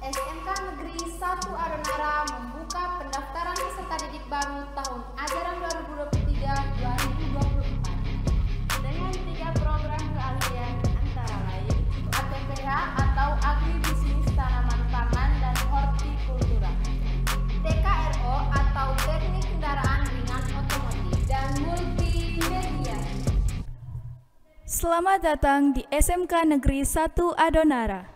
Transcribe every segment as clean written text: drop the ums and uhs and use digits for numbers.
SMK Negeri 1 Adonara membuka pendaftaran peserta didik baru tahun ajaran 2023-2024 dengan 3 program keahlian antara lain ATPH atau Agribisnis Tanaman Pangan dan Hortikultura, TKRO atau Teknik Kendaraan Ringan Otomotif, dan Multimedia. Selamat datang di SMK Negeri 1 Adonara.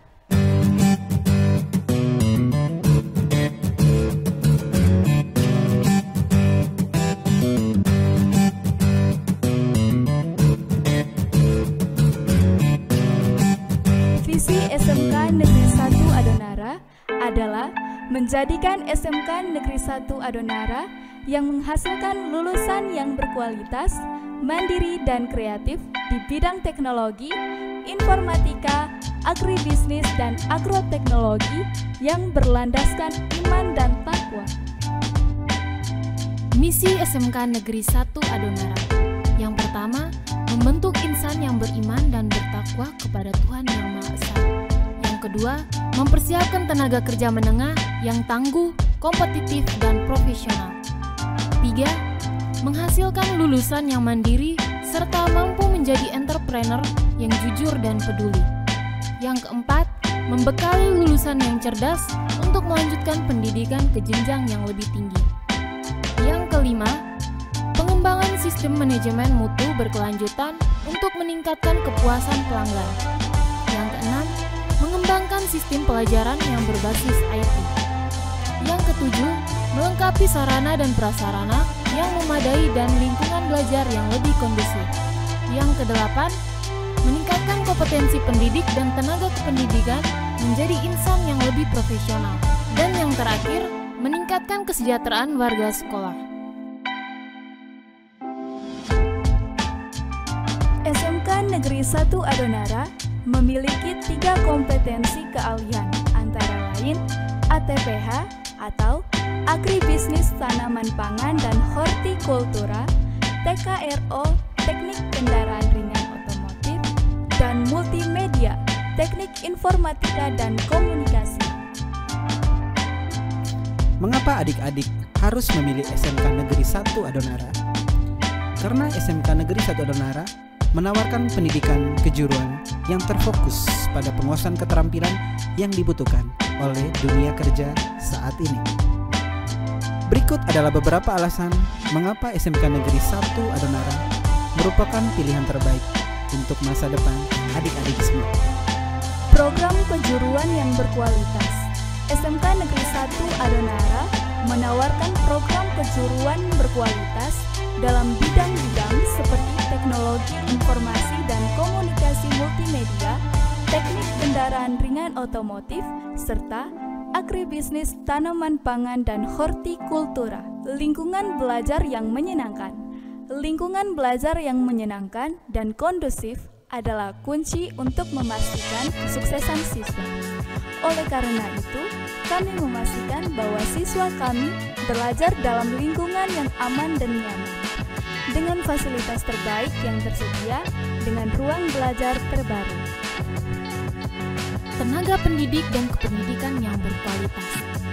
Visi SMK Negeri 1 Adonara adalah menjadikan SMK Negeri 1 Adonara yang menghasilkan lulusan yang berkualitas, mandiri dan kreatif di bidang teknologi, informatika, agribisnis dan agroteknologi yang berlandaskan iman dan takwa. Misi SMK Negeri 1 Adonara. Yang pertama, membentuk insan yang beriman dan bertakwa kepada Tuhan Yang Maha Esa. Yang kedua, mempersiapkan tenaga kerja menengah yang tangguh, kompetitif dan profesional. 3. Menghasilkan lulusan yang mandiri serta mampu menjadi entrepreneur yang jujur dan peduli. Yang keempat, membekali lulusan yang cerdas untuk melanjutkan pendidikan ke jenjang yang lebih tinggi. Yang kelima, pengembangan sistem manajemen mutu berkelanjutan untuk meningkatkan kepuasan pelanggan. Yang keenam, mengembangkan sistem pelajaran yang berbasis IT. Yang ketujuh, melengkapi sarana dan prasarana yang memadai dan lingkungan belajar yang lebih kondusif. Yang kedelapan, meningkatkan kompetensi pendidik dan tenaga kependidikan menjadi insan yang lebih profesional. Dan yang terakhir, meningkatkan kesejahteraan warga sekolah. SMK Negeri 1 Adonara memiliki 3 kompetensi keahlian, antara lain ATPH atau Agribisnis Tanaman Pangan dan Hortikultura, TKRO Teknik Kendaraan Ringan Otomotif, dan Multimedia Teknik Informatika dan Komunikasi. Mengapa adik-adik harus memilih SMK Negeri 1 Adonara? Karena SMK Negeri 1 Adonara menawarkan pendidikan kejuruan yang terfokus pada penguasaan keterampilan yang dibutuhkan oleh dunia kerja saat ini. Berikut adalah beberapa alasan mengapa SMK Negeri 1 Adonara merupakan pilihan terbaik untuk masa depan adik-adik semua. Program kejuruan yang berkualitas. SMK Negeri 1 Adonara menawarkan program kejuruan berkualitas dalam bidang-bidang seperti teknologi informasi dan komunikasi multimedia, teknik kendaraan ringan otomotif, serta agribisnis tanaman pangan dan hortikultura. Lingkungan belajar yang menyenangkan. Lingkungan belajar yang menyenangkan dan kondusif adalah kunci untuk memastikan kesuksesan siswa. Oleh karena itu, kami memastikan bahwa siswa kami belajar dalam lingkungan yang aman dan nyaman, dengan fasilitas terbaik yang tersedia, dengan ruang belajar terbaru. Tenaga pendidik dan kependidikan yang berkualitas.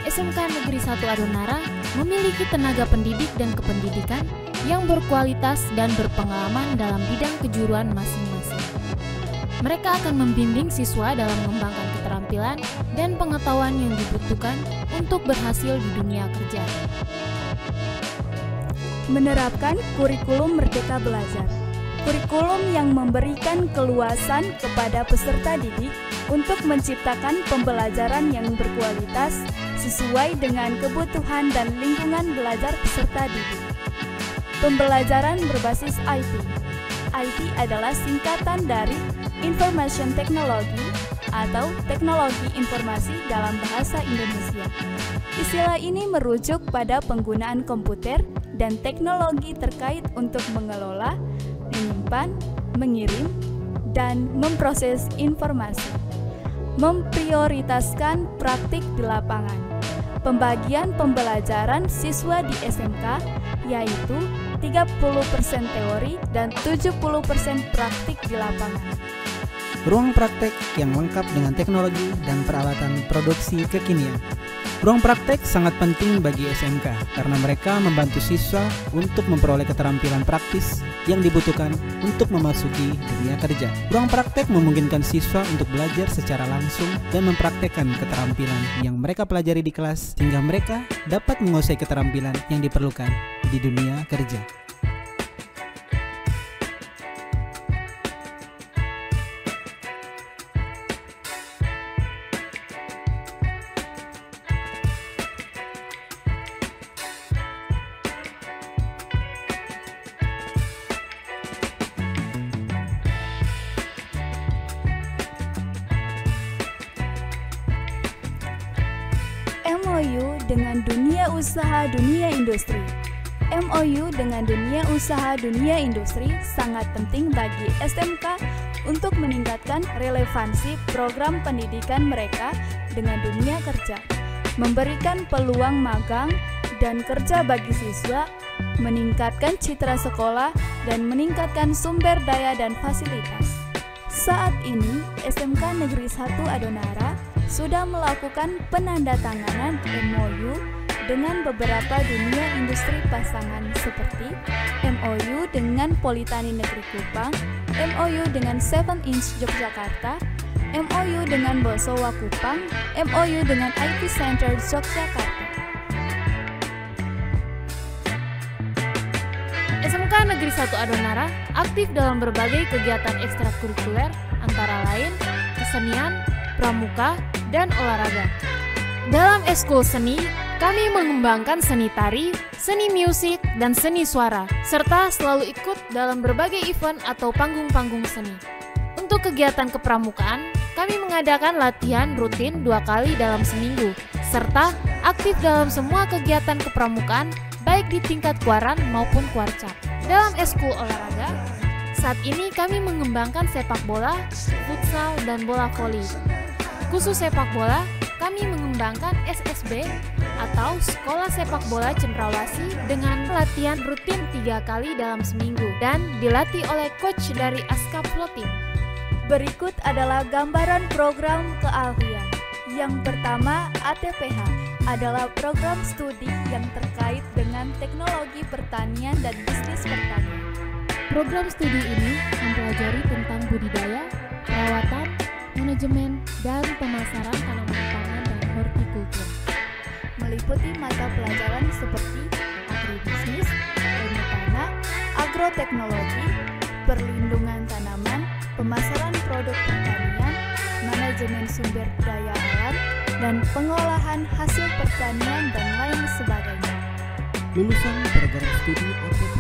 SMK Negeri 1 Adonara memiliki tenaga pendidik dan kependidikan yang berkualitas dan berpengalaman dalam bidang kejuruan masing-masing. Mereka akan membimbing siswa dalam mengembangkan keterampilan dan pengetahuan yang dibutuhkan untuk berhasil di dunia kerja. Menerapkan kurikulum Merdeka Belajar. Kurikulum yang memberikan keluasan kepada peserta didik untuk menciptakan pembelajaran yang berkualitas sesuai dengan kebutuhan dan lingkungan belajar peserta didik. Pembelajaran berbasis IT. IT adalah singkatan dari Information Technology atau Teknologi Informasi dalam bahasa Indonesia. Istilah ini merujuk pada penggunaan komputer dan teknologi terkait untuk mengelola, menyimpan, mengirim, dan memproses informasi. Memprioritaskan praktik di lapangan. Pembagian pembelajaran siswa di SMK yaitu 30% teori dan 70% praktik di lapangan. ruang praktek yang lengkap dengan teknologi dan peralatan produksi kekinian. Ruang praktek sangat penting bagi SMK karena mereka membantu siswa untuk memperoleh keterampilan praktis yang dibutuhkan untuk memasuki dunia kerja. Ruang praktek memungkinkan siswa untuk belajar secara langsung dan mempraktekkan keterampilan yang mereka pelajari di kelas sehingga mereka dapat menguasai keterampilan yang diperlukan di dunia kerja. MOU dengan dunia usaha dunia industri. MOU dengan dunia usaha dunia industri sangat penting bagi SMK untuk meningkatkan relevansi program pendidikan mereka dengan dunia kerja, memberikan peluang magang dan kerja bagi siswa, meningkatkan citra sekolah, dan meningkatkan sumber daya dan fasilitas. Saat ini, SMK Negeri 1 Adonara sudah melakukan penandatanganan MOU dengan beberapa dunia industri pasangan seperti MOU dengan Politeknik Negeri Kupang, MOU dengan 7-Inch Yogyakarta, MOU dengan Bosowa Kupang, MOU dengan IT Center Yogyakarta. SMK Negeri 1 Adonara aktif dalam berbagai kegiatan ekstrakurikuler antara lain kesenian, pramuka, dan olahraga. Dalam eskul seni, kami mengembangkan seni tari, seni musik, dan seni suara, serta selalu ikut dalam berbagai event atau panggung-panggung seni. Untuk kegiatan kepramukaan, kami mengadakan latihan rutin 2 kali dalam seminggu, serta aktif dalam semua kegiatan kepramukaan, baik di tingkat kuaran maupun kuarcap. Dalam eskul olahraga, saat ini kami mengembangkan sepak bola, futsal, dan bola voli. Khusus sepak bola, kami mengembangkan SSB atau Sekolah Sepak Bola Cendrawasih dengan latihan rutin 3 kali dalam seminggu dan dilatih oleh coach dari Aska Floating. Berikut adalah gambaran program keahlian. Yang pertama, ATPH adalah program studi yang terkait dengan teknologi pertanian dan bisnis pertanian. Program studi ini mempelajari tentang budidaya, perawatan, manajemen, dan pemasaran tanaman pangan dan hortikultur. Meliputi mata pelajaran seperti agribisnis, ilmu tanah, agroteknologi, perlindungan tanaman, pemasaran produk pertanian, manajemen sumber daya alam, dan pengolahan hasil pertanian dan lain sebagainya. Lulusan program studi ATPH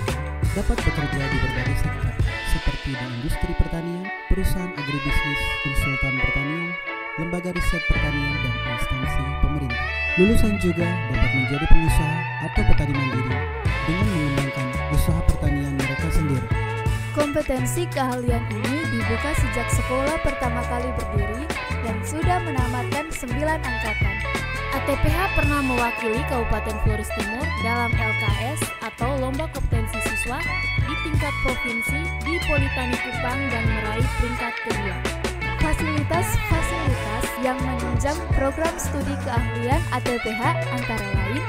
dapat bekerja di berbagai sektor seperti di industri pertanian, perusahaan agribisnis, konsultan pertanian, lembaga riset pertanian, dan instansi pemerintah. Lulusan juga dapat menjadi pengusaha atau petani mandiri dengan mengembangkan usaha pertanian mereka sendiri. Kompetensi keahlian ini dibuka sejak sekolah pertama kali berdiri dan sudah menamatkan 9 angkatan. ATPH pernah mewakili Kabupaten Flores Timur dalam LKS atau Lomba Kompetensi Siswa di tingkat provinsi di Politeknik Kupang dan meraih peringkat kedua. Fasilitas-fasilitas yang menunjang program studi keahlian ATPH antara lain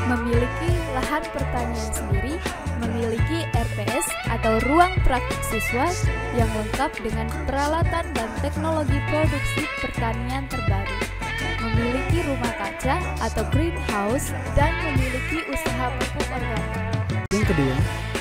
memiliki lahan pertanian sendiri, memiliki RPS atau ruang praktik siswa yang lengkap dengan peralatan dan teknologi produksi pertanian terbaru, memiliki rumah kaca atau greenhouse, dan memiliki usaha pupuk organik. Yang kedua,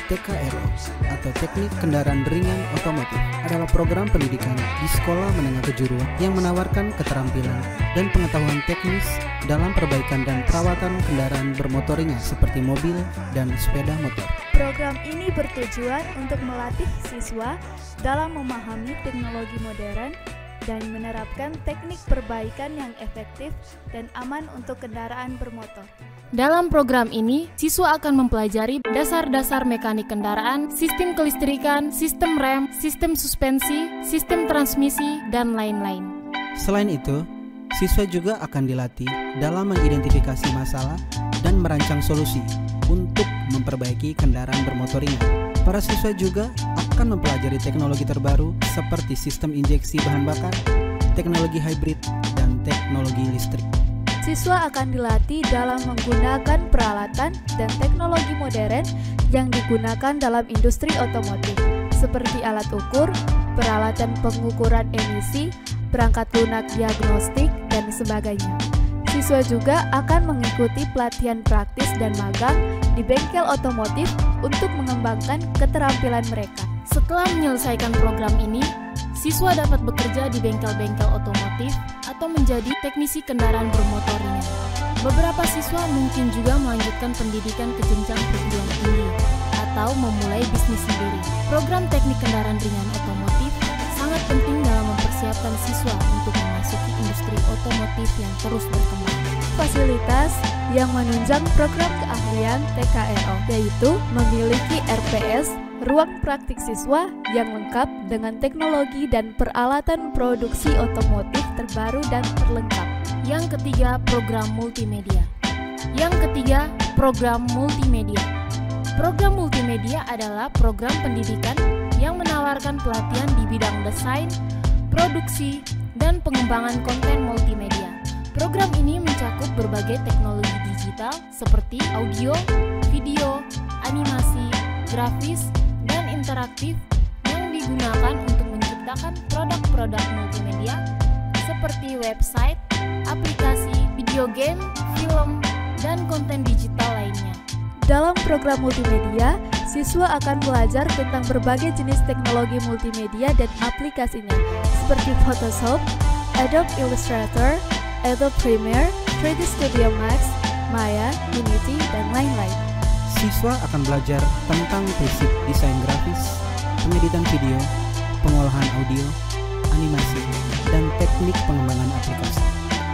TKRO atau Teknik Kendaraan Ringan Otomotif adalah program pendidikan di sekolah menengah kejuruan yang menawarkan keterampilan dan pengetahuan teknis dalam perbaikan dan perawatan kendaraan bermotor ringan seperti mobil dan sepeda motor. Program ini bertujuan untuk melatih siswa dalam memahami teknologi modern dan menerapkan teknik perbaikan yang efektif dan aman untuk kendaraan bermotor. Dalam program ini, siswa akan mempelajari dasar-dasar mekanik kendaraan, sistem kelistrikan, sistem rem, sistem suspensi, sistem transmisi, dan lain-lain. Selain itu, siswa juga akan dilatih dalam mengidentifikasi masalah dan merancang solusi untuk memperbaiki kendaraan bermotor ringan. Para siswa juga akan mempelajari teknologi terbaru seperti sistem injeksi bahan bakar, teknologi hybrid, dan teknologi listrik. Siswa akan dilatih dalam menggunakan peralatan dan teknologi modern yang digunakan dalam industri otomotif, seperti alat ukur, peralatan pengukuran emisi, perangkat lunak diagnostik, dan sebagainya. Siswa juga akan mengikuti pelatihan praktis dan magang di bengkel otomotif untuk mengembangkan keterampilan mereka. Setelah menyelesaikan program ini, siswa dapat bekerja di bengkel-bengkel otomotif atau menjadi teknisi kendaraan bermotor ringan. Beberapa siswa mungkin juga melanjutkan pendidikan ke jenjang perguruan tinggi atau memulai bisnis sendiri. Program teknik kendaraan ringan otomotif sangat penting dalam mempersiapkan siswa untuk memasuki industri otomotif yang terus berkembang. Fasilitas yang menunjang program keahlian TKRO yaitu memiliki RPS, ruang praktik siswa yang lengkap dengan teknologi dan peralatan produksi otomotif terbaru dan terlengkap. Yang ketiga, program multimedia. Program multimedia adalah program pendidikan yang menawarkan pelatihan di bidang desain, produksi, dan pengembangan konten multimedia. Program ini mencakup berbagai teknologi digital seperti audio, video, animasi, grafis, dan interaktif yang digunakan untuk menciptakan produk-produk multimedia seperti website, aplikasi, video game, film, dan konten digital lainnya. Dalam program multimedia, siswa akan belajar tentang berbagai jenis teknologi multimedia dan aplikasinya, seperti Photoshop, Adobe Illustrator, Adobe Premiere, 3D Studio Max, Maya, Unity, dan lain-lain. Siswa akan belajar tentang prinsip desain grafis, pengeditan video, pengolahan audio, animasi, dan teknik pengembangan aplikasi.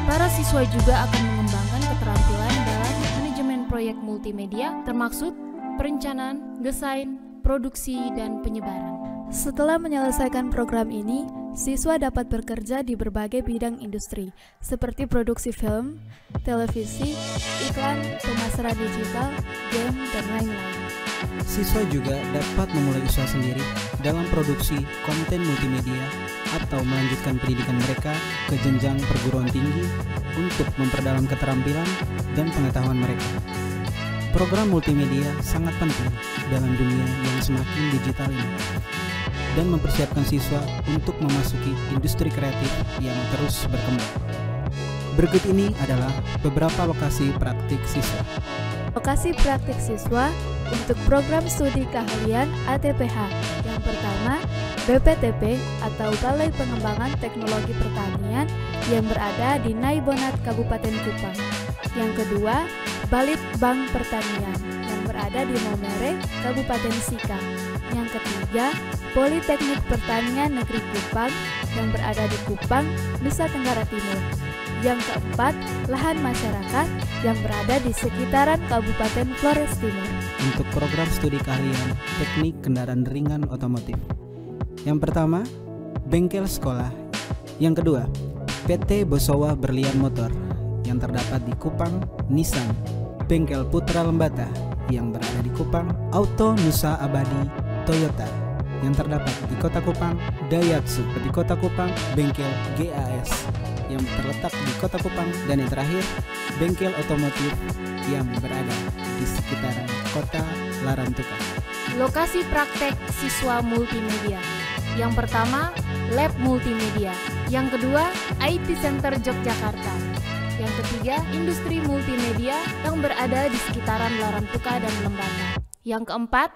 Para siswa juga akan mengembangkan keterampilan dalam manajemen proyek multimedia, termasuk perencanaan, desain, produksi, dan penyebaran. Setelah menyelesaikan program ini, siswa dapat bekerja di berbagai bidang industri, seperti produksi film, televisi, iklan, pemasaran digital, game, dan lain-lain. Siswa juga dapat memulai usaha sendiri dalam produksi konten multimedia atau melanjutkan pendidikan mereka ke jenjang perguruan tinggi untuk memperdalam keterampilan dan pengetahuan mereka. Program multimedia sangat penting dalam dunia yang semakin digital ini dan mempersiapkan siswa untuk memasuki industri kreatif yang terus berkembang. Berikut ini adalah beberapa lokasi praktik siswa. Lokasi praktik siswa untuk program studi keahlian ATPH. Yang pertama, BPTP atau Balai Pengembangan Teknologi Pertanian yang berada di Naibonat, Kabupaten Kupang. Yang kedua, Balit Bank Pertanian yang berada di Momere, Kabupaten Sikang. Yang ketiga, Politeknik Pertanian Negeri Kupang yang berada di Kupang, Nusa Tenggara Timur. Yang keempat, lahan masyarakat yang berada di sekitaran Kabupaten Flores Timur. Untuk program studi keahlian teknik kendaraan ringan otomotif. Yang pertama, bengkel sekolah. Yang kedua, PT Bosowa Berlian Motor yang terdapat di Kupang, Nissan. Bengkel Putra Lembata yang berada di Kupang, Auto Nusa Abadi Toyota yang terdapat di Kota Kupang, Daihatsu di Kota Kupang, bengkel GAS yang terletak di Kota Kupang, dan yang terakhir, bengkel otomotif yang berada di sekitaran Kota Larantuka. Lokasi praktek siswa multimedia. Yang pertama, Lab Multimedia. Yang kedua, IT Center Yogyakarta. Yang ketiga, Industri Multimedia yang berada di sekitaran Larantuka dan Lembata. Yang keempat,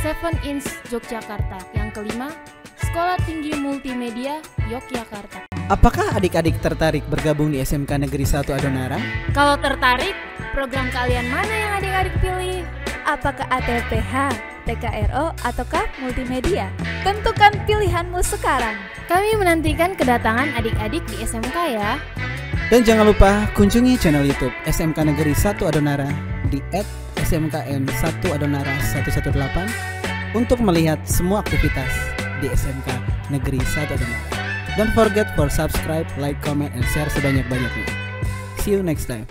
7-Inch Yogyakarta. Yang kelima, Sekolah Tinggi Multimedia Yogyakarta. Apakah adik-adik tertarik bergabung di SMK Negeri 1 Adonara? Kalau tertarik, program kalian mana yang adik-adik pilih? Apakah ATPH, TKRO, ataukah multimedia? Tentukan pilihanmu sekarang. Kami menantikan kedatangan adik-adik di SMK ya. Dan jangan lupa kunjungi channel YouTube SMK Negeri 1 Adonara di @smkn1adonara118 untuk melihat semua aktivitas di SMK Negeri 1 Adonara. Don't forget for subscribe, like, comment, and share sebanyak-banyaknya. See you next time.